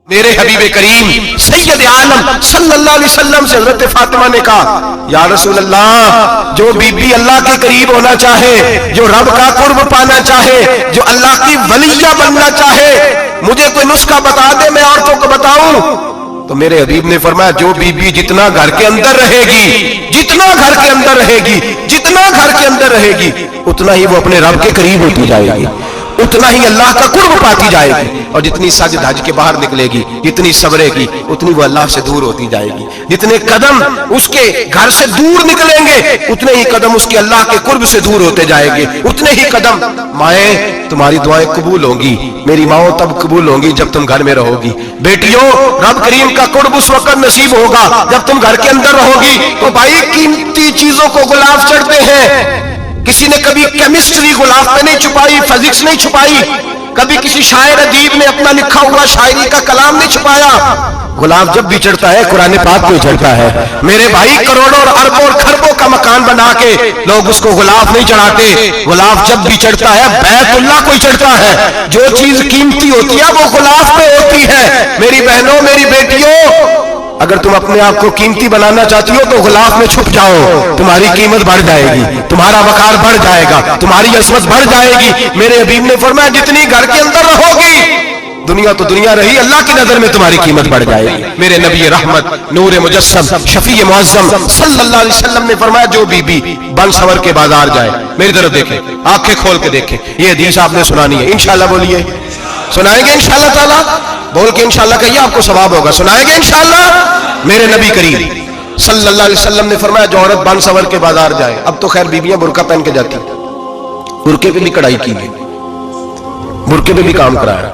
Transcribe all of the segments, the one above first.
میرے حبیب کریم سید عالم صلی اللہ علیہ وسلم سے حضرت فاطمہ نے کہا یا رسول اللہ، جو بی بی اللہ کے قریب ہونا چاہے، جو رب کا قرب پانا چاہے، جو اللہ کی ولیہ بننا چاہے، مجھے کوئی نسخہ بتا دے، میں عورتوں کو بتاؤں۔ تو میرے حبیب نے فرمایا جو بی بی جتنا گھر کے اندر رہے گی، جتنا گھر کے اندر رہے گی، جتنا گھر کے اندر رہے گی، اتنا ہی وہ اپنے رب کے قریب ہوتی جائے گی، اتنا ہی اللہ کا قرب پاتی جائے گی، اور جتنی سج دھج کے باہر نکلے گی، جتنی صبرے گی، اتنی وہ اللہ سے دور ہوتی جائے گی۔ جتنے قدم اس کے گھر سے دور نکلیں گے، اتنے ہی قدم اس کے اللہ کے قرب سے دور ہوتے جائیں گے، اتنے ہی قدم۔ مائیں، تمہاری دعائیں قبول ہوں گی، میری ماؤں تب قبول ہوں گی جب تم گھر میں رہو گی۔ بیٹیوں، رب کریم کا قرب اس وقت نصیب ہوگا جب تم گھر کے اندر رہو گی۔ تو بھائی، قیمتی چیزوں کو غلاف چڑھتے ہیں۔ کسی نے کبھی کیمسٹری غلاف پہ نہیں چھپائی، فزکس نہیں چھپائی، کبھی کسی شاعر ادیب نے اپنا لکھا ہوا شاعری کا کلام نہیں چھپایا۔ غلاف جب بھی چڑھتا ہے قرآن پاک کو چڑھتا ہے۔ میرے بھائی، کروڑوں اور اربوں اور خربوں کا مکان بنا کے لوگ اس کو غلاف نہیں چڑھاتے۔ غلاف جب بھی چڑھتا ہے بیت اللہ کو چڑھتا ہے۔ جو چیز قیمتی ہوتی ہے وہ غلاف پہ ہوتی ہے۔ میری بہنوں، میری بیٹیوں، اگر تم اپنے آپ کو قیمتی بنانا چاہتی ہو تو غلاف میں چھپ جاؤ، تمہاری قیمت بڑھ جائے گی، تمہارا وقار بڑھ جائے گا، تمہاری عظمت بڑھ جائے گی۔ میرے حبیب نے فرمایا جتنی گھر کے اندر رہو گی، دنیا تو دنیا رہی، اللہ کی نظر میں تمہاری قیمت بڑھ جائے گی۔ میرے نبی رحمت، نور مجسم، شفیع معظم صلی اللہ علیہ وسلم نے فرمایا جو بی بی بن سور کے بازار جائے، میری طرف دیکھیں، آنکھیں کھول کے دیکھیں، یہ حدیث آپ نے سنانی ہے، انشاءاللہ بولیے، سنائیں گے انشاءاللہ تعالیٰ، بول کے انشاءاللہ کہیے، آپ کو ثواب ہوگا، سنائیں گے انشاءاللہ۔ میرے نبی کریم صلی اللہ علیہ وسلم نے فرمایا جو عورت بن سور کے بازار جائے، اب تو خیر بیویاں برقع پہن کے جاتی، برقعے پہ بھی کڑھائی کی گئی، برقعے پہ بھی کام کرایا،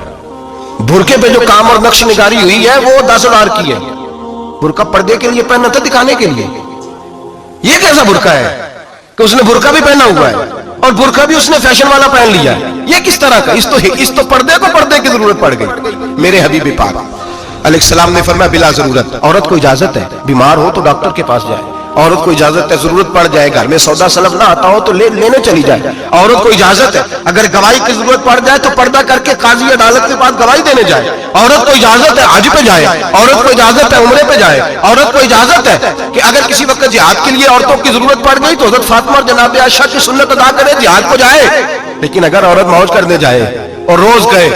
برقعے پہ جو کام اور نقش نگاری ہوئی ہے وہ 10,000 کی ہے۔ برقع پردے کے لیے پہننا تھا، دکھانے کے لیے۔ یہ کیسا برقع ہے کہ اس نے برقع بھی پہنا ہوا ہے اور برقع بھی اس نے فیشن والا پہن لیا ہے؟ یہ کس طرح کا؟ اس تو پردے کو پردے کی ضرورت پڑ گئی۔ میرے حبیب پاک علیہ السلام نے فرمایا بلا ضرورت، عورت کو اجازت ہے، بیمار ہو تو ڈاکٹر کے پاس جائے، عورت کو اجازت ہے، ضرورت پڑ جائے، گھر میں سودا سلف نہ آتا ہو تو لینے چلی جائے، عورت کو اجازت ہے، اگر گواہی کی ضرورت پڑ جائے تو پردہ کر کے قاضی عدالت کے پاس گواہی دینے جائے، عورت کو اجازت ہے حج پہ جائے، عورت کو اجازت ہے عمرے پہ جائے، عورت کو اجازت ہے کہ اگر کسی وقت جہاد کے لیے عورتوں کی ضرورت پڑ گئی تو حضرت فاطمہ اور جناب عائشہ کی سنت ادا کرے، جہاد کو جائے۔ لیکن اگر عورت موج کرنے جائے اور روز گئے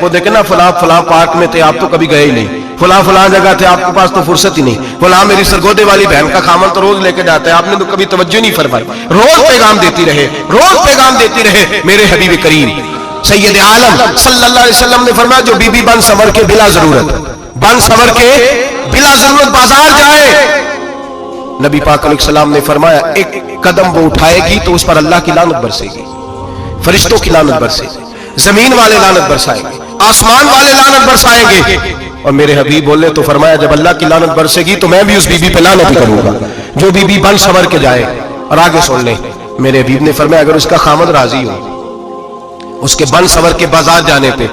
وہ دیکھنا فلاں پارک میں تھے، آپ تو کبھی گئے ہی نہیں، فلاں جگہ تھے، آپ کے پاس تو فرصت ہی نہیں، فلاں میری سرگودے والی بہن کا خامن تو روز لے کے جاتا ہے، آپ نے تو کبھی توجہ نہیں فرمائی۔ روز پیغام دیتی رہے۔ میرے حبیب کریم سید عالم صلی اللہ علیہ وسلم نے فرمایا جو بی بی بن سور کے بلا ضرورت بازار جائے، نبی پاک علیہ السلام نے فرمایا ایک قدم وہ اٹھائے گی تو اس پر اللہ کی لعنت برسے گی، فرشتوں کی لعنت برسے گی، زمین والے لعنت برسائیں گے، آسمان والے لعنت برسائیں گے۔ اور میرے حبیب بولے تو فرمایا جب اللہ کی لعنت برسے گی تو میں بھی اس بی بی پہ لعنت کروں گا جو بی بی بن سور کے جائے۔ اور آگے سن لیں، میرے حبیب نے فرمایا اگر اس کا خامد راضی ہو اس کے بن سور کے بازار جانے پہ،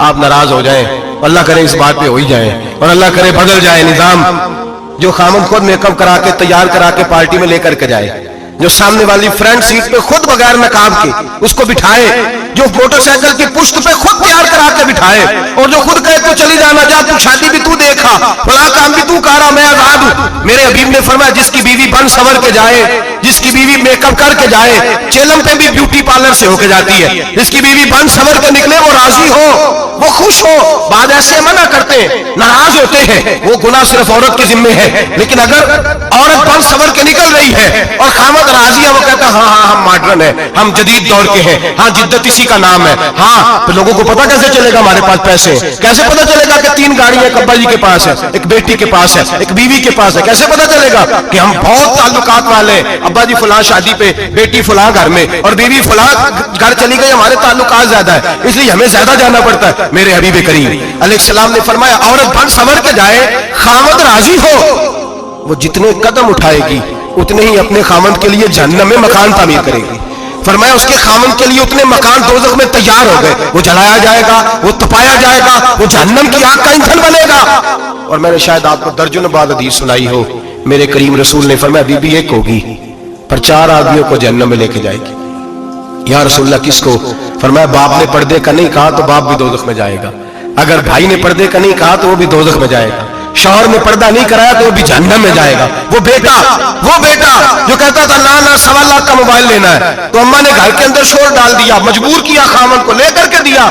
آپ ناراض ہو جائیں، اللہ کرے اس بات پہ ہو ہی جائیں اور اللہ کرے بدل جائے نظام، جو خامد خود میک اپ کرا کے تیار کرا کے پارٹی میں لے کر کے جائے، جو سامنے والی فرنٹ سیٹ پہ خود بغیر نقاب کے اس کو بٹھائے، جو موٹر سائیکل کی پشت پہ خود تیار کرا کے بٹھائے، اور جو خود کہے تو چلی جانا، جا تو شادی بھی تو دیکھا، فلاں کام بھی تو کرا، میں آزاد ہوں۔ میرے حبیب نے فرمایا جس کی بیوی بن سور کے جائے، جس کی بیوی میک اپ کر کے جائے، چیلم پہ بھی بیوٹی پارلر سے ہو کے جاتی ہے، جس کی بیوی بن سور کے نکلے وہ راضی ہو، وہ خوش ہو۔ بعض ایسے منع کرتے ہیں، ناراض ہوتے ہیں، وہ گناہ صرف عورت کے ذمے ہے، لیکن اگر عورت بن سور کے نکل رہی ہے اور خامد راضی ہے، وہ کہتا ہے ہاں ہم ماڈرن ہیں، ہم جدید دور کے ہیں، ہاں جدت اسی کا نام ہے، ہاں تو لوگوں کو پتہ کیسے چلے گا ہمارے پاس پیسے ہیں، کیسے پتہ چلے گا کہ 3 گاڑیاں ایک ابا جی کے پاس ہے، ایک بیٹی کے پاس ہے، ایک بیوی کے پاس ہے، کیسے پتہ چلے گا کہ ہم بہت تعلقات والے ہیں، ابا جی فلاں شادی پہ، بیٹی فلاں گھر میں اور بیوی فلاں گھر چلی گئی، ہمارے تعلقات زیادہ ہے اس لیے ہمیں زیادہ جانا پڑتا ہے۔ میرے حبیب کریم علیہ السلام نے فرمایا عورت بن سور کے جائے، خامد راضی ہو، وہ جتنے قدم اٹھائے گی اتنے ہی اپنے خامد کے لیے جہنم میں مکان تعمیر کرے گی۔ فرمایا اس کے خامد کے لیے اتنے مکان دوزخ میں تیار ہو گئے، وہ جلایا جائے گا، وہ تپایا جائے گا، وہ جہنم کی آگ کا ایندھن بنے گا۔ اور میں نے شاید آپ کو درجنوں بعد حدیث سنائی ہو، میرے کریم رسول نے فرمایا بی بی ایک ہوگی پر 4 آدمیوں کو جہنم میں لے کے جائے گی۔ یا رسول اللہ کس کو؟ فرمایا باپ نے پردے کا نہیں کہا تو باپ بھی دوزخ میں جائے گا، اگر بھائی نے پردے کا نہیں کہا تو وہ بھی دوزخ میں جائے گا، شوہر نے پردہ نہیں کرایا تو وہ بھی جہنم میں جائے گا۔ وہ بیٹا جو کہتا تھا نا 1.25 لاکھ کا موبائل لینا ہے، تو اماں نے گھر کے اندر شور ڈال دیا، مجبور کیا، خامن کو لے کر کے دیا،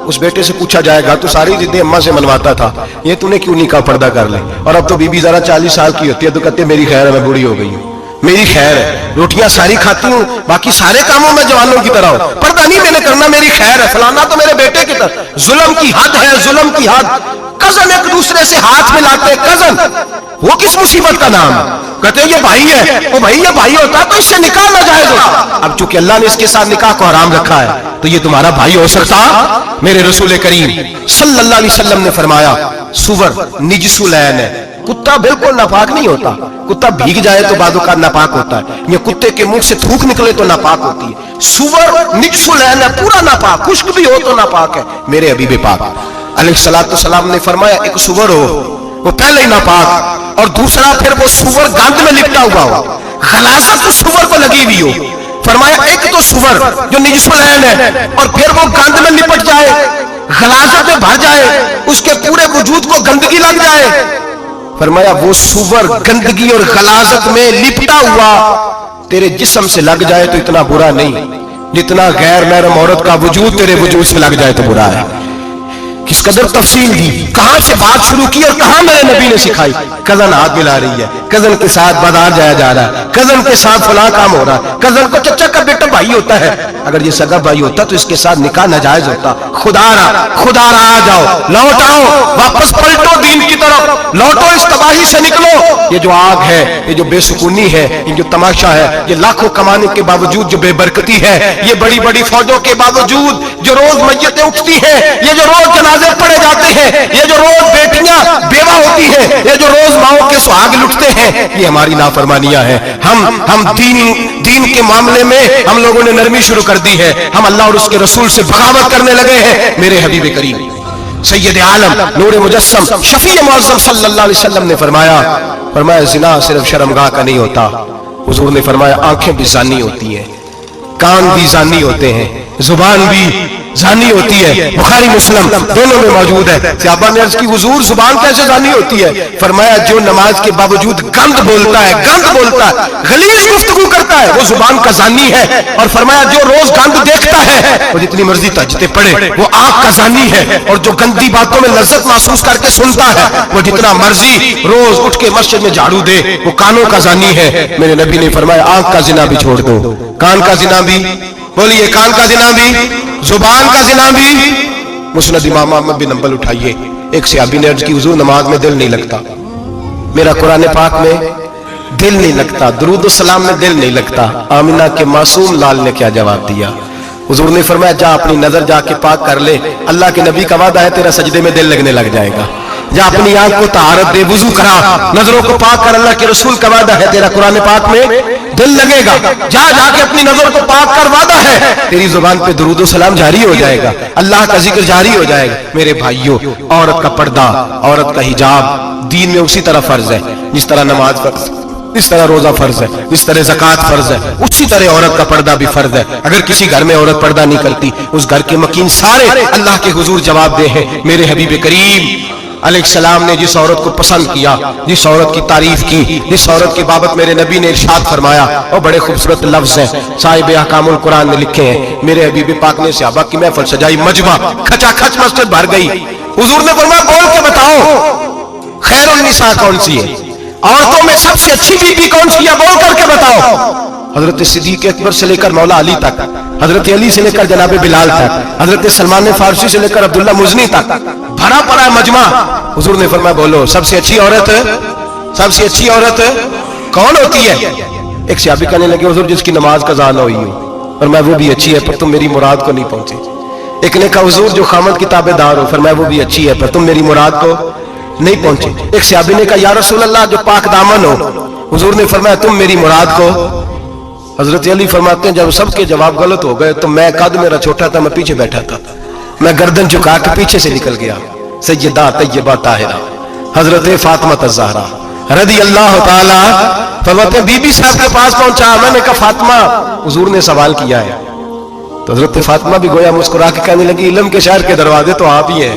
اس بیٹے سے پوچھا جائے گا تو ساری ضدیں اماں سے منواتا تھا، یہ تو نے کیوں نہیں کہا پردہ کر لے؟ اور اب تو بی بی ذرا 40 سال کی ہوتی ہے تو کہتے میری خیر ہے، میں بوڑھی ہو گئی ہوں، میری خیر ہے، روٹیاں ساری کھاتی ہوں، باقی سارے کاموں میں جوانوں کی طرح ہوں، پردہ نہیں میں نے کرنا، میری خیر ہے، فلانا تو میرے بیٹے کی طرح۔ ظلم کی حد ہے، ظلم کی حد۔ کزن ایک دوسرے سے ہاتھ ملاتے، کزن، وہ کس مصیبت کا نام ہے؟ کہتے ہیں یہ بھائی ہے، وہ بھائی یہ بھائی ہوتا تو اس سے نکاح ناجائز ہوتا، اب چونکہ اللہ نے اس کے ساتھ نکاح کو حرام رکھا ہے تو یہ تمہارا بھائی ہو سکتا؟ میرے رسول کریم صلی اللہ علیہ وسلم نے فرمایا سور نجس العین ہے، کتا بالکل ناپاک نہیں ہوتا، کتا بھیگ جائے تو بعد اوقات ناپاک ہوتا ہے، یا کتے کے منہ سے تھوک نکلے تو ناپاک ہوتی ہے، سور نجس العین ہے، پورا ناپاک، خشک بھی ہو تو ناپاک ہے۔ میرے حبیب پاک علیہ الصلوۃ والسلام نے فرمایا ایک سور ہو وہ پہلے ہی ناپاک، اور دوسرا پھر وہ سور گند میں لپٹا ہوا ہو، غلاظت اس سور کو لگی ہوئی ہو۔ فرمایا ایک تو سور جو نجس العین ہے اور پھر وہ گند میں لپٹ جائے، غلاظت میں بھر جائے، اس کے پورے وجود کو گندگی لگ جائے۔ فرمایا وہ سور گندگی اور غلاظت میں لپٹا ہوا تیرے جسم سے لگ جائے تو اتنا برا نہیں جتنا غیر محرم عورت کا وجود تیرے وجود سے لگ جائے تو برا ہے۔ کس قدر تفصیل دی، کہاں سے بات شروع کی اور کہاں میرے نبی نے سکھائی۔ کزن ہاتھ ملا رہی ہے، کزن کے ساتھ بازار جایا جا رہا ہے، کزن کے ساتھ فلاں کام ہو رہا ہے، کزن کو چچا کا بیٹا بھائی ہوتا ہے، اگر یہ سگا بھائی ہوتا تو اس کے ساتھ نکاح ناجائز ہوتا۔ خدا را آ جاؤ، لوٹ آؤ، واپس پلٹو دین کی طرف، لوٹو اس تباہی سے نکلو۔ یہ جو آگ ہے، یہ جو بے سکونی ہے، یہ جو تماشا ہے، یہ لاکھوں کمانے کے باوجود جو بے برکتی ہے، یہ بڑی بڑی فوجوں کے باوجود جو روز میتیں اٹھتی ہیں، یہ جو روز جنازے پڑے جاتے ہیں، یہ جو روز بیٹیاں بیوہ ہوتی ہیں، یہ جو روز ماؤں کے سہاگ لٹتے ہیں، یہ ہماری نافرمانیاں ہیں۔ ہم دین کے معاملے میں ہم لوگوں نے نرمی شروع کر دی ہے، ہم اللہ اور اس کے رسول سے بغاوت کرنے لگے ہیں۔ میرے حبیب کریم سید عالم نور مجسم شفیع معظم صلی اللہ علیہ وسلم نے فرمایا زنا صرف شرمگاہ کا نہیں ہوتا، حضور نے فرمایا آنکھیں بھی زانی ہوتی ہیں، کان بھی زانی ہوتے ہیں، زبان بھی زانی ہوتی ہے۔ بخاری مسلم دونوں میں موجود ہے۔ صحابہ نے عرض کی حضور زبان کیسے زانی ہوتی ہے؟ فرمایا جو نماز کے باوجود گند بولتا ہے، غلیظ گفتگو کرتا ہے، وہ زبان کا زانی ہے۔ اور فرمایا جو روز گند دیکھتا ہے، وہ جتنی مرضی تہجدیں پڑھے، وہ آنکھ کا زانی ہے۔ اور جو گندی باتوں میں لذت محسوس کر کے سنتا ہے، وہ جتنا مرضی روز اٹھ کے مسجد میں جھاڑو دے، وہ کانوں کا زانی ہے۔ میرے نبی نے فرمایا آنکھ کا زنا بھی چھوڑ دو، کان کا زنا بھی، بولیے کان کا زنا بھی، زبان کا زنا بھی۔ مسند امام احمد بن حنبل اٹھائیے، ایک صحابی نے عرض کی حضور نماز میں دل نہیں لگتا، میرا قرآن پاک میں دل نہیں لگتا، درود السلام میں دل نہیں لگتا۔ آمنہ کے معصوم لال نے کیا جواب دیا؟ حضور نے فرمایا جا اپنی نظر جا کے پاک کر لے، اللہ کے نبی کا وعدہ ہے تیرا سجدے میں دل لگنے لگ جائے گا۔ جا اپنی آنکھ کو طہارت دے، وضو کرا، نظروں کو پاک کر، اللہ کے رسول کا وعدہ ہے تیرا قرآن پاک میں دل لگے گا۔ جا کے اپنی نظر کو پاک کر، وعدہ ہے تیری زبان پہ درود و سلام جاری ہو جائے گا، اللہ کا ذکر جاری ہو جائے گا۔ میرے بھائیوں، عورت کا پردہ، عورت کا حجاب دین میں اسی طرح فرض ہے جس طرح نماز فرض، جس طرح روزہ فرض ہے، جس طرح زکوٰۃ فرض ہے، اسی طرح عورت کا پردہ بھی فرض ہے۔ اگر کسی گھر میں عورت پردہ نہیں کرتی، اس گھر کے مکین سارے اللہ کے حضور جواب دے ہیں۔ میرے حبیب کریم علیہ السلام نے جس عورت کو پسند کیا، جس عورت کی تعریف کی، جس عورت کی بابت میرے نبی نے ارشاد فرمایا، وہ بڑے خوبصورت لفظ ہیں، صاحب احکام القرآن نے لکھے ہیں۔ میرے حبیب پاک نے صحابہ کی محفل سجائی، مجمع کھچا کھچ مسجد بھر گئی۔ حضور نے فرمایا بول کے بتاؤ خیر النساء کون سی ہے، عورتوں میں سب سے اچھی بی بی کون سی ہے، بول کر کے بتاؤ۔ حضرت صدیق اکبر سے لے کر مولا علی تک، حضرت علی سے لے کر جناب بلال تک، حضرت سلمان فارسی سے لے کر عبداللہ مزنی تک بھرا پڑا مجمع۔ حضور نے فرمایا بولو سب سے اچھی عورت کون ہوتی ہے؟ ایک صحابی کہنے لگے حضور جس کی نماز قضا نہ ہوئی ہو، فرمایا وہ بھی اچھی ہے پر تم میری مراد کو نہیں پہنچے۔ ایک نے کہا حضور جو خامد کی تابع دار ہو، فرمایا وہ بھی اچھی ہے پر تم میری مراد کو نہیں پہنچے۔ ایک صحابی نے کہا یا رسول اللہ جو پاک دامن ہو، حضور نے فرمایا تم میری مراد کو۔ حضرت علی فرماتے ہیں جب سب کے جواب غلط ہو گئے تو میں قد میرا چھوٹا تھا، میں پیچھے بیٹھا تھا، میں گردن جھکا کے پیچھے سے نکل گیا۔ سیدہ طیبہ طاہرہ حضرت فاطمہ الزہرا رضی اللہ تعالی فرماتے ہیں بی بی صاحب کے پاس پہنچا، میں نے کہا فاطمہ حضور نے سوال کیا ہے، تو حضرت فاطمہ بھی گویا مسکرا کے کہنے لگی علم کے شہر کے دروازے تو آپ ہی ہیں،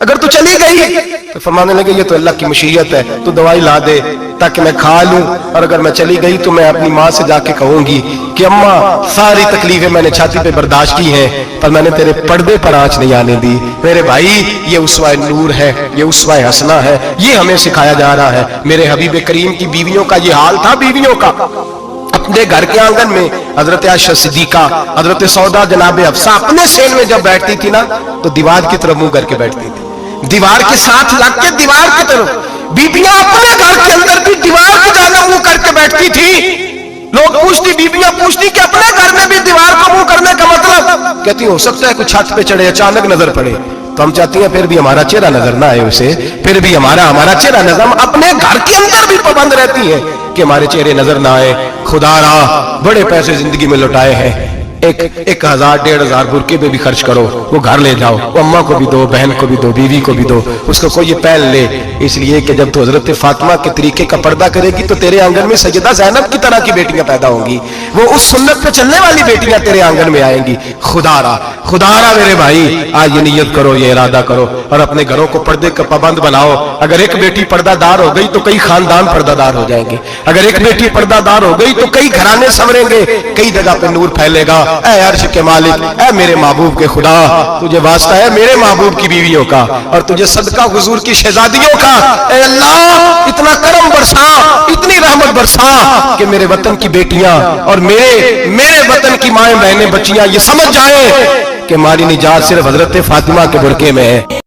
اگر تو چلی گئی تو فرمانے لگے یہ تو اللہ کی مشیت ہے، تو دوائی لا دے تاکہ میں کھا لوں، اور اگر میں چلی گئی تو میں اپنی ماں سے جا کے کہوں گی کہ اماں ساری تکلیفیں میں نے چھاتی پہ برداشت کی ہیں پر میں نے تیرے پردے پر آنچ نہیں آنے دی۔ میرے بھائی یہ اسوہ نور ہے، یہ اسوہ حسنہ ہے، یہ ہمیں سکھایا جا رہا ہے۔ میرے حبیب کریم کی بیویوں کا یہ حال تھا، بیویوں کا اپنے گھر کے آنگن میں حضرت عائشہ صدیقہ، حضرت سودا جناب حفصہ اپنے سین میں جب بیٹھتی تھی نا تو دیوار کی طرف منہ کر کے بیٹھتی تھی، دیوار کے ساتھ لگ کے دیوار کی طرف۔ بیبیاں اپنے گھر کے اندر بھی دیوار کی جانب منہ کر کے بیٹھتی تھی۔ لوگ پوچھتی، بیبیاں پوچھتی کہ اپنے گھر میں بھی دیوار کو منہ کرنے کا مطلب؟ کہتی ہو سکتا ہے کوئی چھت پہ چڑھے اچانک نظر پڑے، تو ہم چاہتی ہیں پھر بھی ہمارا چہرہ نظر نہ آئے اسے، پھر بھی ہمارا چہرہ نظر، ہم اپنے گھر کے اندر بھی پابند رہتی ہیں کہ ہمارے چہرے نظر نہ آئے۔ خدا را بڑے پیسے زندگی میں لوٹائے ہیں، 1000 1500 برقعے پہ بھی خرچ کرو، وہ گھر لے جاؤ، وہ اماں کو بھی دو، بہن کو بھی دو، بیوی کو بھی دو، اس کو کوئی یہ پہن لے، اس لیے کہ جب تو حضرت فاطمہ کے طریقے کا پردہ کرے گی تو تیرے آنگن میں سیدہ زینب کی طرح کی بیٹیاں پیدا ہوں گی، وہ اس سنت پہ چلنے والی بیٹیاں تیرے آنگن میں آئیں گی۔ خدا را میرے بھائی آج یہ نیت کرو، یہ ارادہ کرو اور اپنے گھروں کو پردے کا پابند بناؤ۔ اگر ایک بیٹی پردہ دار ہو گئی تو کئی خاندان پردہ دار ہو جائیں گے، اگر ایک بیٹی پردہ دار ہو گئی تو کئی گھرانے سنوریں گے، کئی جگہ پہ نور پھیلے گا۔ اے عرش کے مالک، اے میرے محبوب کے خدا، تجھے واسطہ ہے میرے محبوب کی بیویوں کا اور تجھے صدقہ حضور کی شہزادیوں کا۔ اے اللہ اتنا کرم برسا، اتنی رحمت برسا کہ میرے وطن کی بیٹیاں اور میرے وطن کی مائیں بہنیں بچیاں یہ سمجھ جائیں کہ ہماری نجات صرف حضرت فاطمہ کے برقعے میں ہے۔